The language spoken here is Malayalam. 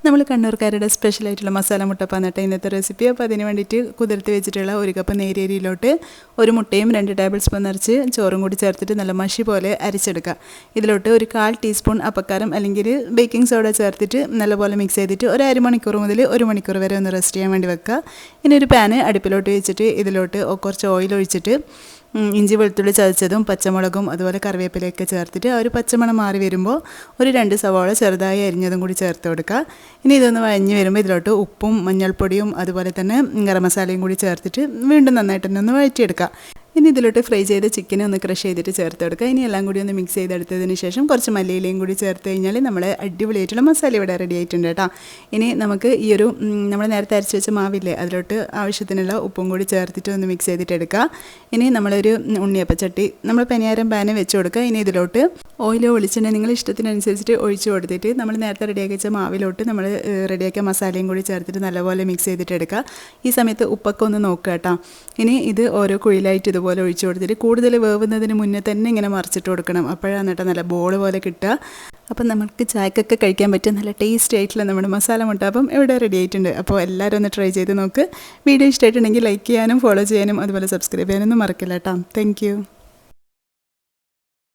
നമ്മൾ കണ്ണൂർക്കാരുടെ സ്പെഷ്യലായിട്ടുള്ള മസാല മുട്ടപ്പം എന്നിട്ട് ഇന്നത്തെ റെസിപ്പി. അപ്പോൾ അതിന് വേണ്ടിയിട്ട് കുതിർത്ത് വെച്ചിട്ടുള്ള 1 കപ്പ് നേരിയരിയിലോട്ട് 1 മുട്ടയും 2 ടേബിൾ സ്പൂൺ നിറച്ച് ചോറും കൂടി ചേർത്തിട്ട് നല്ല മഷി പോലെ അരിച്ചെടുക്കുക. ഇതിലോട്ട് ഒരു 1/4 ടീസ്പൂൺ അപ്പക്കാരം അല്ലെങ്കിൽ ബേക്കിംഗ് സോഡ ചേർത്തിട്ട് നല്ലപോലെ മിക്സ് ചെയ്തിട്ട് ഒരു അരമണിക്കൂർ മുതൽ 1 മണിക്കൂർ വരെ ഒന്ന് റെസ്റ്റ് ചെയ്യാൻ വേണ്ടി വെക്കുക. ഇനി ഒരു പാന് അടുപ്പിലോട്ട് വെച്ചിട്ട് ഇതിലോട്ട് കുറച്ച് ഓയിൽ ഒഴിച്ചിട്ട് ഇഞ്ചി വെളുത്തുള്ളി ചതച്ചതും പച്ചമുളകും അതുപോലെ കറിവേപ്പിലയൊക്കെ ചേർത്തിട്ട് ഒരു പച്ചമണം മാറി വരുമ്പോൾ ഒരു 2 സവാള ചെറുതായി അരിഞ്ഞതും കൂടി ചേർത്ത് കൊടുക്കുക. ഇനി ഇതൊന്ന് വഴഞ്ഞ് വരുമ്പോൾ ഇതിലോട്ട് ഉപ്പും മഞ്ഞൾപ്പൊടിയും അതുപോലെ തന്നെ ഗരം മസാലയും കൂടി ചേർത്തിട്ട് വീണ്ടും നന്നായിട്ട് തന്നെ ഒന്ന് വഴറ്റിയെടുക്കുക. ഇനി ഇതിലോട്ട് ഫ്രൈ ചെയ്ത ചിക്കനെ ഒന്ന് ക്രഷ് ചെയ്തിട്ട് ചേർത്ത് കൊടുക്കുക. ഇനി എല്ലാം കൂടി ഒന്ന് മിക്സ് ചെയ്തെടുത്തതിന് ശേഷം കുറച്ച് മല്ലിയിലയും കൂടി ചേർത്ത് കഴിഞ്ഞാൽ നമ്മുടെ അടിപൊളിയായിട്ടുള്ള മസാല ഇവിടെ റെഡി ആയിട്ടുണ്ട് കേട്ടോ. ഇനി നമുക്ക് ഈ ഒരു നമ്മൾ നേരത്തെ അരച്ച് വെച്ച മാവില്ലേ അതിലോട്ട് ആവശ്യത്തിനുള്ള ഉപ്പും കൂടി ചേർത്തിട്ട് ഒന്ന് മിക്സ് ചെയ്തിട്ട് എടുക്കുക. ഇനി നമ്മളൊരു ഉണ്ണിയപ്പച്ചട്ടി നമ്മൾ പനിയാരം പാന് വെച്ച് കൊടുക്കുക. ഇനി ഇതിലോട്ട് ഓയിലോ വെളിച്ചെണ്ണ നിങ്ങൾ ഇഷ്ടത്തിനനുസരിച്ചിട്ട് ഒഴിച്ച് കൊടുത്തിട്ട് നമ്മൾ നേരത്തെ റെഡിയാക്കി വെച്ച മാവിലോട്ട് നമ്മൾ റെഡിയാക്കിയ മസാലയും കൂടി ചേർത്തിട്ട് നല്ലപോലെ മിക്സ് ചെയ്തിട്ട് എടുക്കുക. ഈ സമയത്ത് ഉപ്പൊക്കെ ഒന്ന് നോക്കുക കേട്ടോ. ഇനി ഇത് ഓരോ കുഴിയിലായിട്ട് ഇതുപോലെ ഒഴിച്ചു കൊടുത്തിട്ട് കൂടുതൽ വേവുന്നതിന് മുന്നേ തന്നെ ഇങ്ങനെ മറിച്ചിട്ട് കൊടുക്കണം. അപ്പോഴാണ് കേട്ടോ നല്ല ബോൾ പോലെ കിട്ടുക. അപ്പം നമുക്ക് ചായക്കൊക്കെ കഴിക്കാൻ പറ്റിയ നല്ല ടേസ്റ്റ് ആയിട്ടുള്ള നമ്മുടെ മസാല മുട്ടപ്പം ഇവിടെ റെഡി ആയിട്ടുണ്ട്. അപ്പോൾ എല്ലാവരും ഒന്ന് ട്രൈ ചെയ്ത് നോക്ക്. വീഡിയോ ഇഷ്ടമായിട്ടുണ്ടെങ്കിൽ ലൈക്ക് ചെയ്യാനും ഫോളോ ചെയ്യാനും അതുപോലെ സബ്സ്ക്രൈബ് ചെയ്യാനൊന്നും മറക്കില്ല കേട്ടോ. താങ്ക്